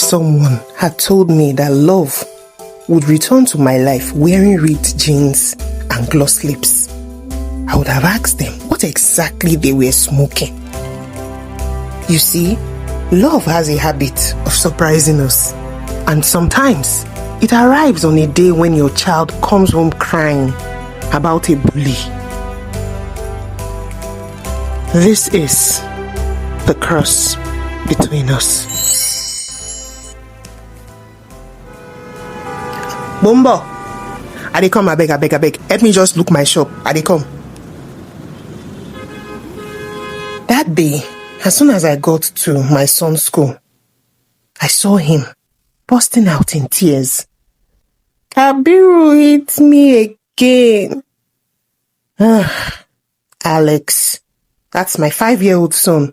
someone had told me that love would return to my life wearing ripped jeans and gloss lips, I would have asked them what exactly they were smoking. You see, love has a habit of surprising us, and sometimes it arrives on a day when your child comes home crying about a bully. This is the cross between us. Bumbo, I dey come, I beg. Help me just look my shop. I dey come. That day, as soon as I got to my son's school, I saw him bursting out in tears. Kabiru hit me again. Alex, that's my 5-year-old son,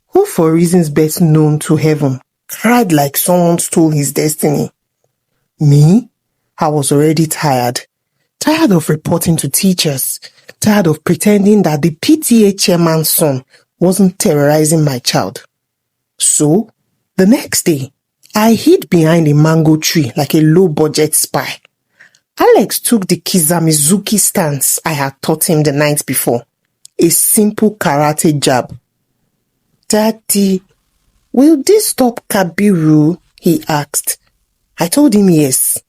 who for reasons best known to heaven, cried like someone stole his destiny. Me? I was already tired of reporting to teachers, tired of pretending that the PTA chairman's son wasn't terrorizing my child. So, the next day, I hid behind a mango tree like a low-budget spy. Alex took the Kizamizuki stance I had taught him the night before, a simple karate jab. Daddy, will this stop Kabiru? He asked. I told him yes,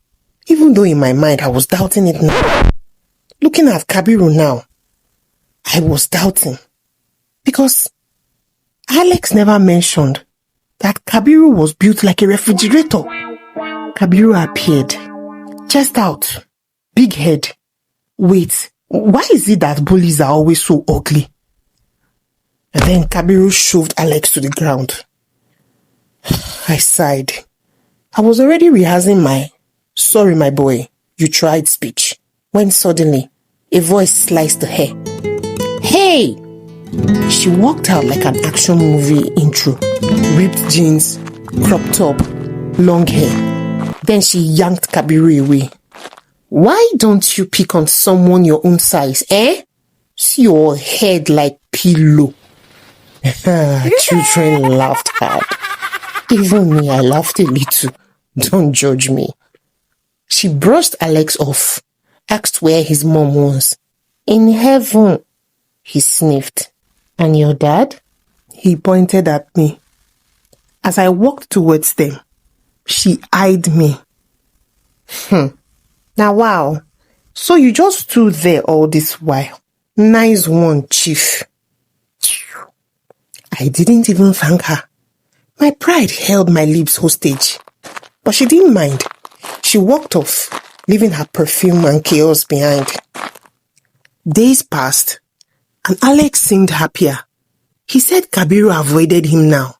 even though in my mind I was doubting it now. Looking at Kabiru now, I was doubting. Because Alex never mentioned that Kabiru was built like a refrigerator. Kabiru appeared, chest out, big head. Wait, why is it that bullies are always so ugly? And then Kabiru shoved Alex to the ground. I sighed. I was already rehearsing my "sorry my boy, you tried" speech, when suddenly a voice sliced the hair. Hey! She walked out like an action movie intro. Ripped jeans, crop top, long hair. Then she yanked Kabiru away. Why don't you pick on someone your own size, eh? See your head like pillow. Children laughed hard. Even me, I laughed a little. Don't judge me. She brushed Alex off, asked where his mom was. In heaven, he sniffed. And your dad? He pointed at me. As I walked towards them, she eyed me. Now wow, so you just stood there all this while. Nice one, Chief. I didn't even thank her. My pride held my lips hostage. But she didn't mind. She walked off, leaving her perfume and chaos behind. Days passed, and Alex seemed happier. He said Kabiru avoided him now,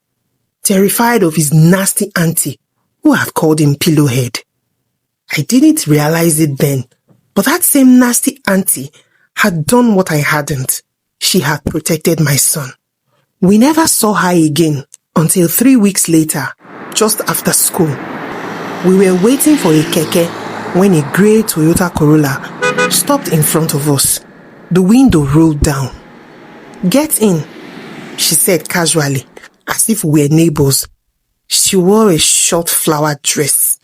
terrified of his nasty auntie, who had called him Pillowhead. I didn't realize it then, but that same nasty auntie had done what I hadn't. She had protected my son. We never saw her again until 3 weeks later, just after school. We were waiting for a keke when a grey Toyota Corolla stopped in front of us. The window rolled down. Get in, she said casually, as if we were neighbors. She wore a short flowered dress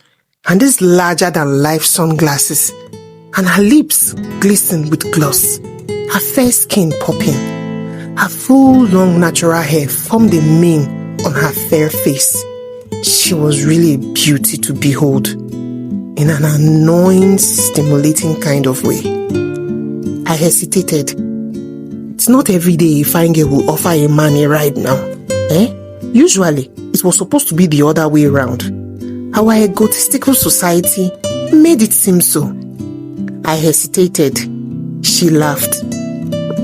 and these larger-than-life sunglasses, and her lips glistened with gloss, her fair skin popping. Her full, long, natural hair formed a mane on her fair face. She was really a beauty to behold, in an annoying, stimulating kind of way. I hesitated. It's not every day a fine girl will offer a man a ride now, eh? Usually, it was supposed to be the other way around. Our egotistical society made it seem so. I hesitated. She laughed.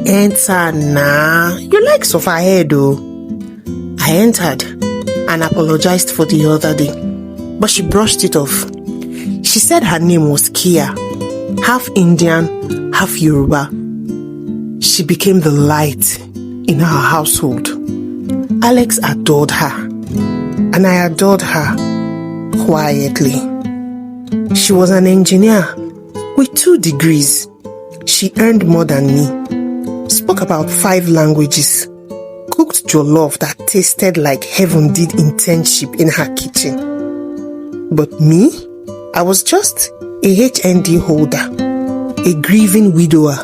Enter nah. You like sofa hair though. I entered and apologized for the other day, but she brushed it off. She said her name was Kia, half Indian, half Yoruba. She became the light in our household. Alex adored her, and I adored her quietly. She was an engineer with 2 degrees. She earned more than me, spoke about 5 languages, cooked jollof that tasted like heaven did internship in her kitchen. But me, I was just a HND holder, a grieving widower,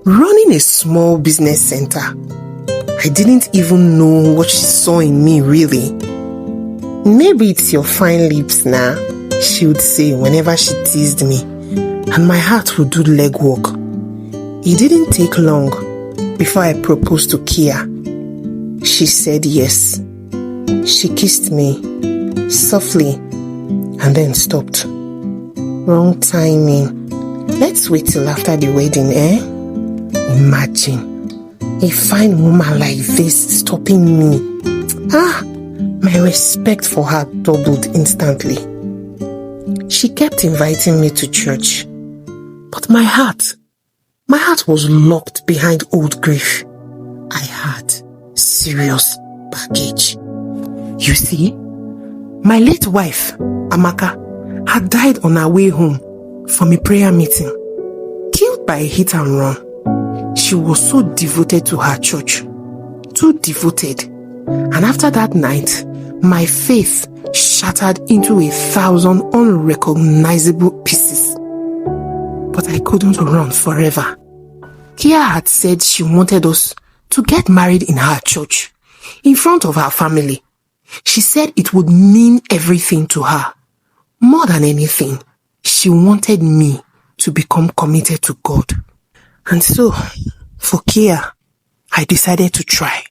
running a small business center. I didn't even know what she saw in me, really. Maybe it's your fine lips now, she would say whenever she teased me, and my heart would do legwork. It didn't take long before I proposed to Kia. She said yes. She kissed me softly and then stopped. Wrong timing. Let's wait till after the wedding, eh? Imagine a fine woman like this stopping me. My respect for her doubled instantly. She kept inviting me to church, but my heart was locked behind old grief. I had serious baggage. You see, my late wife, Amaka, had died on her way home from a prayer meeting, killed by a hit and run. She was so devoted to her church, too devoted. And after that night, my faith shattered into 1,000 unrecognizable pieces. But I couldn't run forever. Kia had said she wanted us to get married in her church, in front of her family. She said it would mean everything to her. More than anything, she wanted me to become committed to God. And so, for Kia, I decided to try.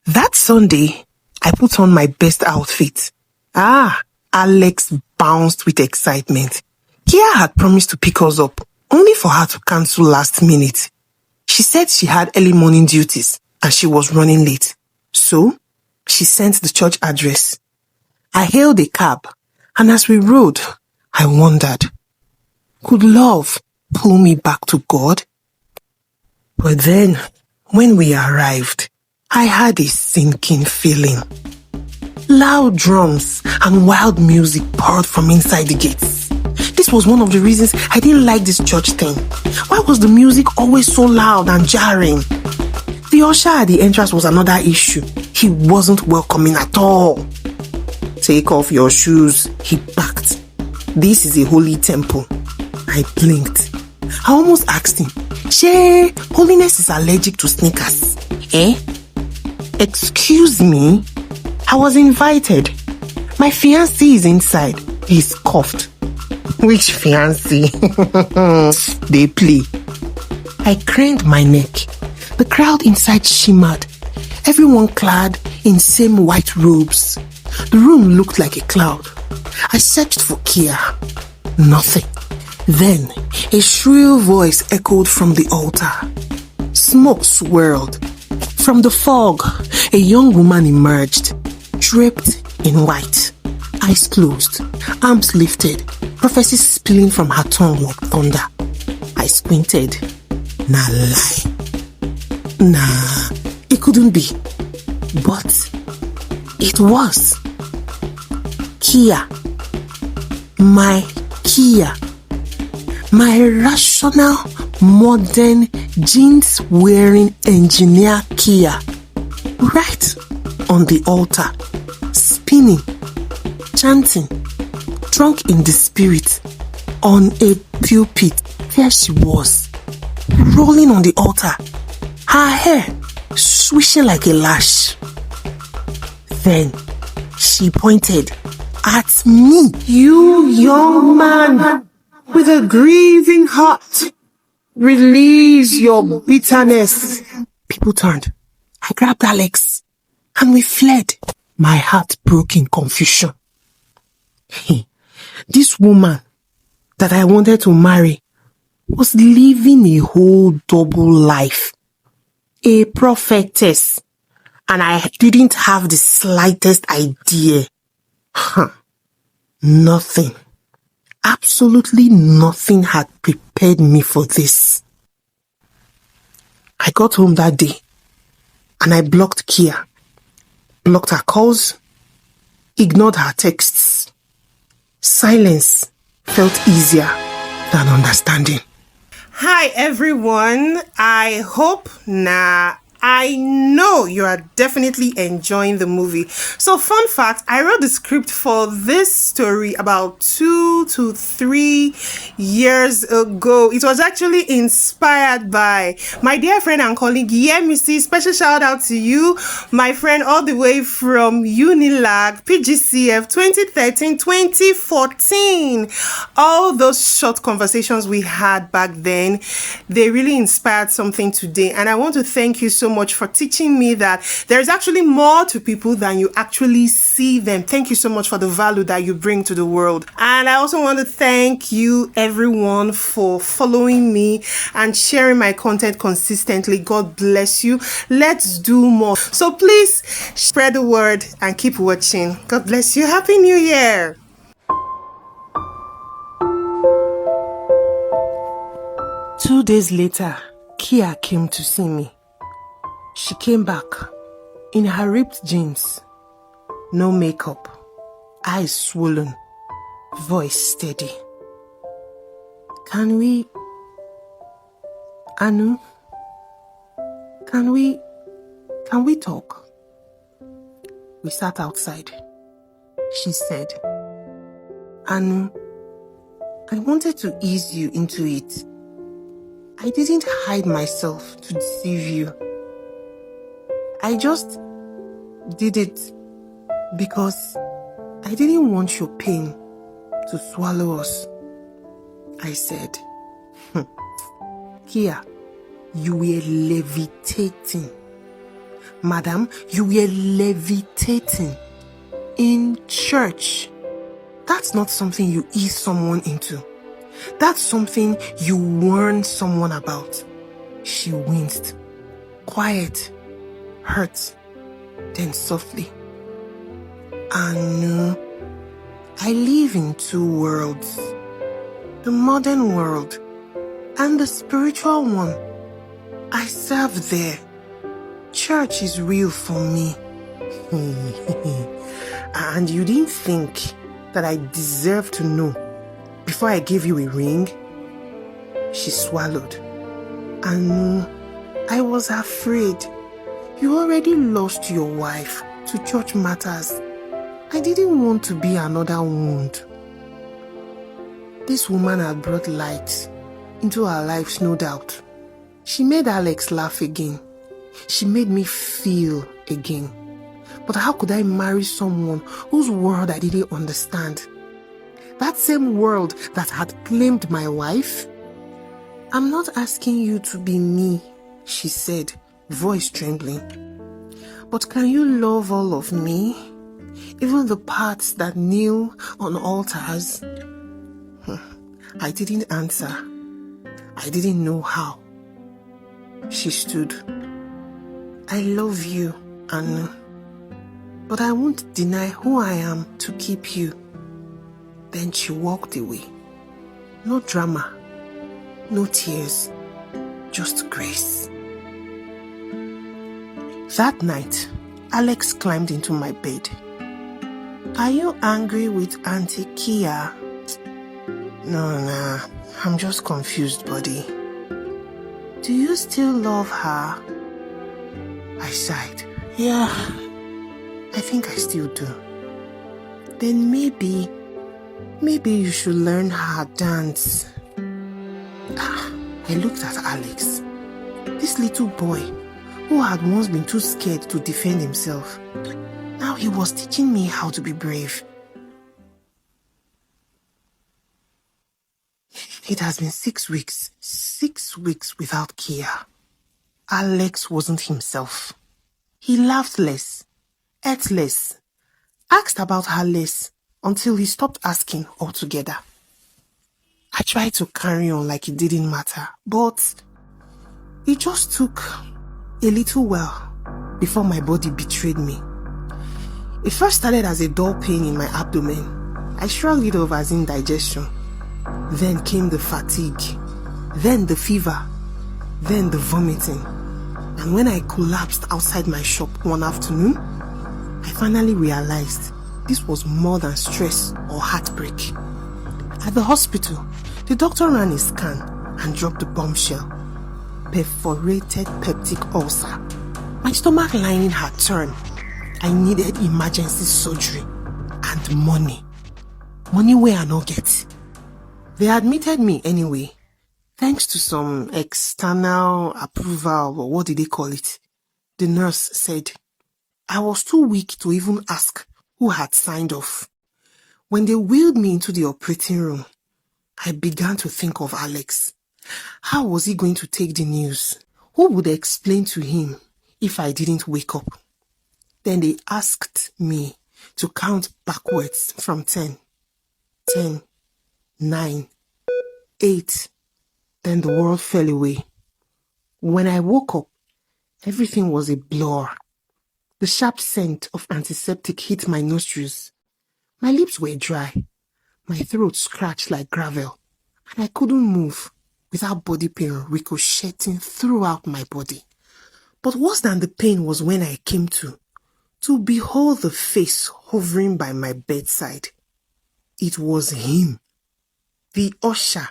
That Sunday, I put on my best outfit. Alex bounced with excitement. Kia had promised to pick us up, only for her to cancel last minute. She said she had early morning duties and she was running late. So, she sent the church address. I hailed a cab, and as we rode, I wondered, could love pull me back to God? But then, when we arrived, I had a sinking feeling. Loud drums and wild music poured from inside the gates. This was one of the reasons I didn't like this church thing. Why was the music always so loud and jarring? The usher at the entrance was another issue. He wasn't welcoming at all. Take off your shoes, he barked. This is a holy temple. I blinked. I almost asked him, Shay, holiness is allergic to sneakers. Eh? Excuse me? I was invited. My fiancé is inside. He coughed. Which fiancé? They play. I craned my neck. The crowd inside shimmered, everyone clad in same white robes. The room looked like a cloud. I searched for Kia. Nothing. Then, a shrill voice echoed from the altar. Smoke swirled. From the fog, a young woman emerged, draped in white, eyes closed, arms lifted, prophecies spilling from her tongue like thunder. I squinted. Nah lie. Nah, it couldn't be. But it was. Kia. My Kia. My rational, modern, jeans-wearing engineer Kia. Right on the altar. Spinning. Chanting. Drunk in the spirit. On a pulpit. There she was. Rolling on the altar. Her hair swishing like a lash. Then she pointed at me. You young man with a grieving heart, release your bitterness. People turned. I grabbed Alex and we fled. My heart broke in confusion. This woman that I wanted to marry was living a whole double life. A prophetess, and I didn't have the slightest idea. Nothing, absolutely nothing had prepared me for this. I got home that day, and I blocked Kia, blocked her calls, ignored her texts. Silence felt easier than understanding. Hi everyone, I hope I know you are definitely enjoying the movie. So, fun fact, I wrote the script for this story about 2 to 3 years ago. It was actually inspired by my dear friend and colleague Yemisi. Special shout out to you, my friend, all the way from Unilag, PGCF 2013-2014. All those short conversations we had back then, they really inspired something today. And I want to thank you so much for teaching me that there's actually more to people than you actually see them. Thank you so much for the value that you bring to the world. And I also want to thank you everyone for following me and sharing my content consistently. God bless you. Let's do more. So please spread the word and keep watching. God bless you. Happy New Year. 2 days later, Kia came to see me. She came back in her ripped jeans, no makeup, eyes swollen, voice steady. Anu, can we talk? We sat outside. She said, Anu, I wanted to ease you into it. I didn't hide myself to deceive you. I just did it because I didn't want your pain to swallow us. I said, Kia, you were levitating. Madam, you were levitating in church. That's not something you ease someone into. That's something you warn someone about. She winced, quiet, hurt, then softly. Anu, I live in 2 worlds. The modern world and the spiritual one. I serve there. Church is real for me. And you didn't think that I deserve to know before I gave you a ring? She swallowed. Anu, I was afraid. You already lost your wife to church matters. I didn't want to be another wound. This woman had brought light into our lives, no doubt. She made Alex laugh again. She made me feel again. But how could I marry someone whose world I didn't understand? That same world that had claimed my wife? I'm not asking you to be me, she said, voice trembling. But can you love all of me? Even the parts that kneel on altars? I didn't answer. I didn't know how. She stood. I love you, Anu. But I won't deny who I am to keep you. Then she walked away. No drama, no tears, just grace. That night, Alex climbed into my bed. Are you angry with Auntie Kia? No, I'm just confused, buddy. Do you still love her? I sighed. Yeah, I think I still do. Then maybe you should learn her dance. I looked at Alex. This little boy who had once been too scared to defend himself. Now he was teaching me how to be brave. It has been 6 weeks. 6 weeks without Kia. Alex wasn't himself. He laughed less, ate less, asked about her less, until he stopped asking altogether. I tried to carry on like it didn't matter, but it just took a little while before my body betrayed me. It first started as a dull pain in my abdomen. I shrugged it off as indigestion. Then came the fatigue, then the fever, then the vomiting. And when I collapsed outside my shop one afternoon, I finally realized this was more than stress or heartbreak. At the hospital, the doctor ran a scan and dropped the bombshell. Perforated peptic ulcer. My stomach lining had turned. I needed emergency surgery and money. Money where I no get. They admitted me anyway, thanks to some external approval, or what did they call it? The nurse said I was too weak to even ask who had signed off. When they wheeled me into the operating room, I began to think of Alex. How was he going to take the news? Who would explain to him if I didn't wake up? Then they asked me to count backwards from 10. 10, 9, 8. Then the world fell away. When I woke up, everything was a blur. The sharp scent of antiseptic hit my nostrils. My lips were dry. My throat scratched like gravel. And I couldn't move without body pain ricocheting throughout my body. But worse than the pain was when I came to behold the face hovering by my bedside. It was him, the usher,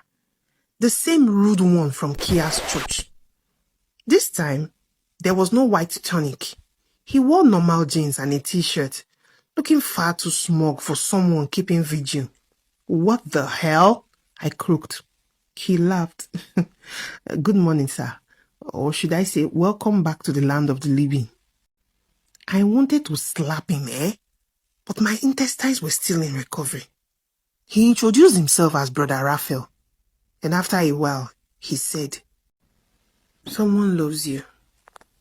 the same rude one from Kia's church. This time, there was no white tunic. He wore normal jeans and a t-shirt, looking far too smug for someone keeping vigil. What the hell? I croaked. He laughed. Good morning, sir. Or should I say, welcome back to the land of the living. I wanted to slap him, but my intestines were still in recovery. He introduced himself as Brother Raphael, and after a while, he said, someone loves you.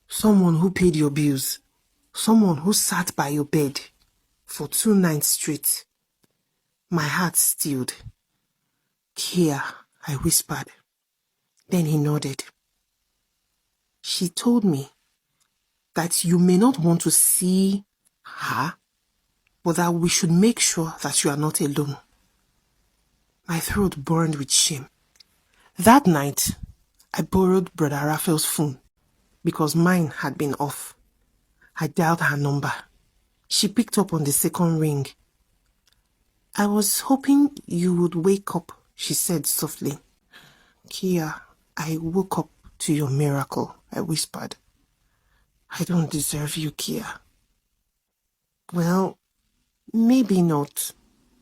Someone who paid your bills. Someone who sat by your bed for 2 nights straight. My heart stilled. Kia, I whispered. Then he nodded. She told me that you may not want to see her, but that we should make sure that you are not alone. My throat burned with shame. That night, I borrowed Brother Raphael's phone because mine had been off. I dialed her number. She picked up on the second ring. I was hoping you would wake up, she said softly. Kia, I woke up to your miracle, I whispered. I don't deserve you, Kia. Well, maybe not,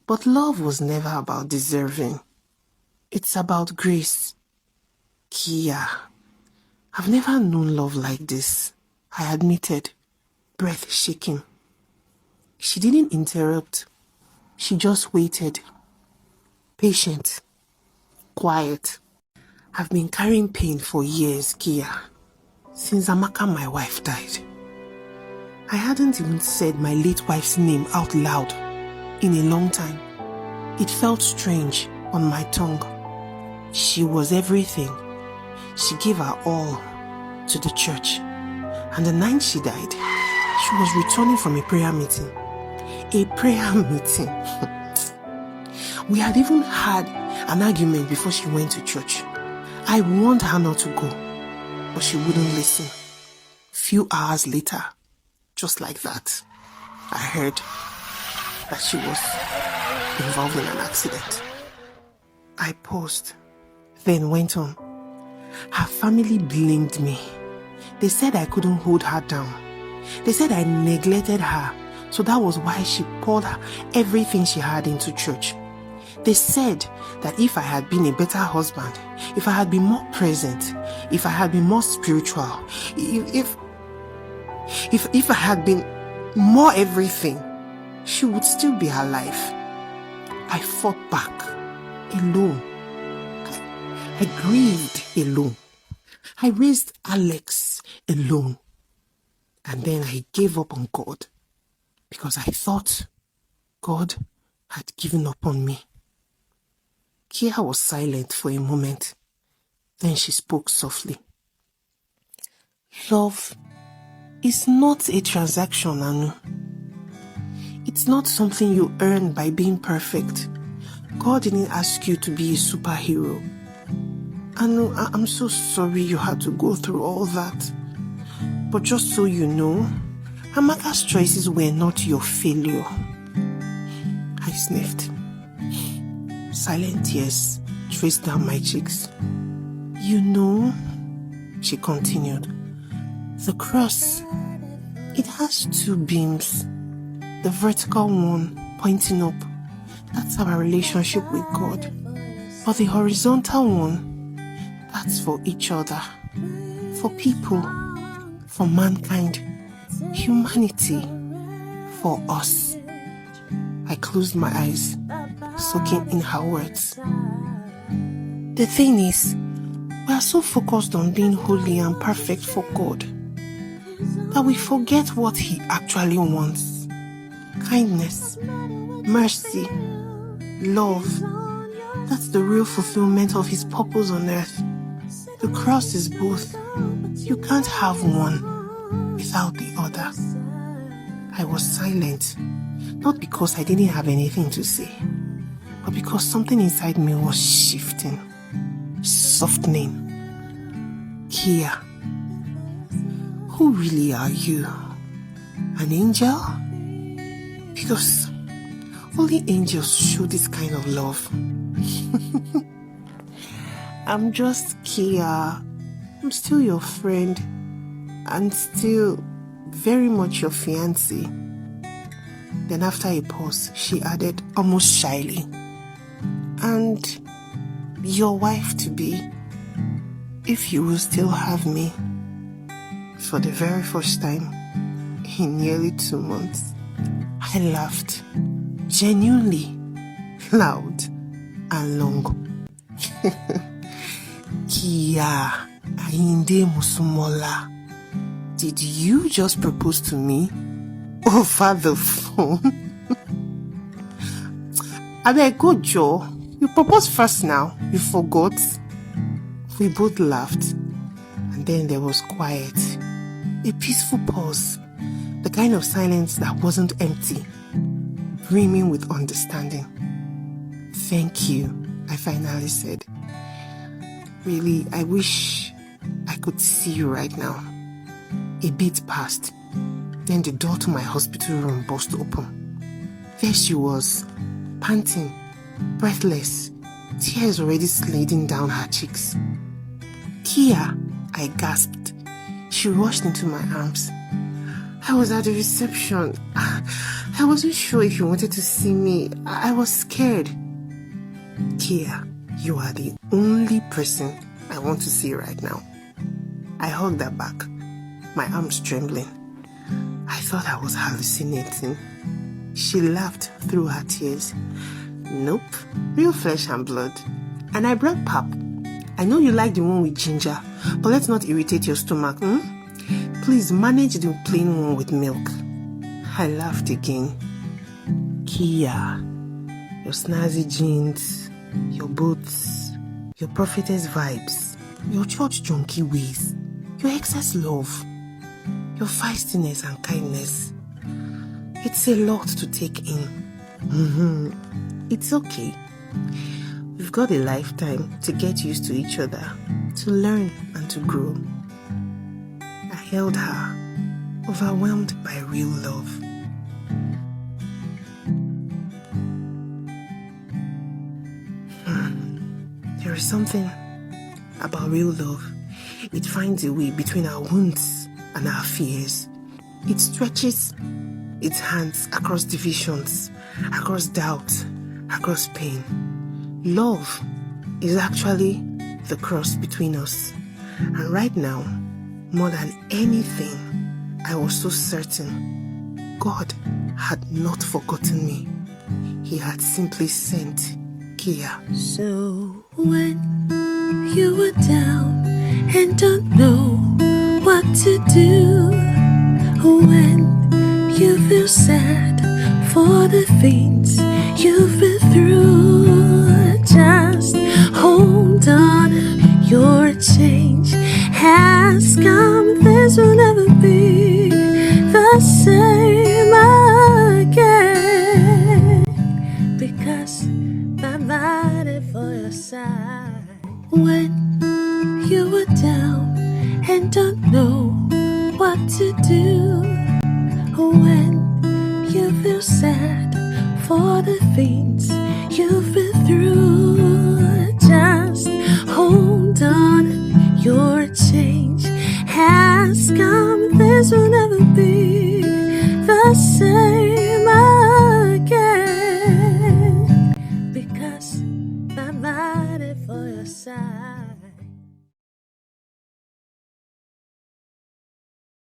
but love was never about deserving. It's about grace. Kia, I've never known love like this, I admitted, breath shaking. She didn't interrupt. She just waited. Patient. Quiet. I've been carrying pain for years, Kia. Since Amaka, my wife, died. I hadn't even said my late wife's name out loud in a long time. It felt strange on my tongue. She was everything. She gave her all to the church. And the night she died, she was returning from a prayer meeting. A prayer meeting. We had even had an argument before she went to church. I warned her not to go, but she wouldn't listen. Few hours later, just like that, I heard that she was involved in an accident. I paused, then went on. Her family blamed me. They said I couldn't hold her down. They said I neglected her, so that was why she poured everything she had into church. They said that if I had been a better husband, if I had been more present, if I had been more spiritual, if I had been more everything, she would still be alive. I fought back, alone. I grieved alone. I raised Alex alone. And then I gave up on God because I thought God had given up on me. Kia was silent for a moment. Then she spoke softly. Love is not a transaction, Anu. It's not something you earn by being perfect. God didn't ask you to be a superhero. Anu, I'm so sorry you had to go through all that. But just so you know, Amaka's choices were not your failure. I sniffed. Silent tears traced down my cheeks. You know, she continued, The cross, it has two beams. The vertical one pointing up. That's our relationship with God. But the horizontal one, that's for each other, for people, for mankind, humanity, for us. I closed my eyes, soaking in her words. The thing is, we are so focused on being holy and perfect for God that we forget what He actually wants. Kindness, mercy, love. That's the real fulfillment of His purpose on earth. The cross is both. You can't have one without the other. I was silent, not because I didn't have anything to say, but because something inside me was shifting, softening. Kia, who really are you? An angel? Because only angels show this kind of love. I'm just Kia. I'm still your friend and still very much your fiancé. Then after a pause, she added almost shyly, and your wife to be, if you will still have me. For the very first time in nearly 2 months, I laughed, genuinely, loud and long. Kia Ayinde Musumola, did you just propose to me over the phone? I beg, go Joe. You proposed first now. You forgot. We both laughed. And then there was quiet. A peaceful pause. The kind of silence that wasn't empty. Brimming with understanding. Thank you, I finally said. Really, I wish I could see you right now. A bit passed. Then the door to my hospital room burst open. There she was, panting, breathless, tears already sliding down her cheeks. Kia, I gasped. She rushed into my arms. I was at the reception. I wasn't sure if you wanted to see me. I was scared. Kia, you are the only person I want to see right now. I hugged her back, my arms trembling. I thought I was hallucinating. She laughed through her tears. Nope, real flesh and blood. And I brought pap. I know you like the one with ginger, but let's not irritate your stomach, Please manage the plain one with milk. I laughed again. Kia, your snazzy jeans, your boots, your prophetess vibes, your church junkie ways, your excess love, your feistiness and kindness. It's a lot to take in. It's okay. We've got a lifetime to get used to each other, to learn and to grow. I held her, overwhelmed by real love. There is something about real love. It finds a way between our wounds and our fears. It stretches its hands across divisions, across doubt, across pain. Love is actually the cross between us. And right now, more than anything, I was so certain God had not forgotten me. He had simply sent Kia. So when you were down and don't know what to do, when you feel sad for the things you've been through, just hold on, your change has come. This will never be the same again, because I'm riding for your side. When you were down and don't know what to do, when you feel sad for the things you've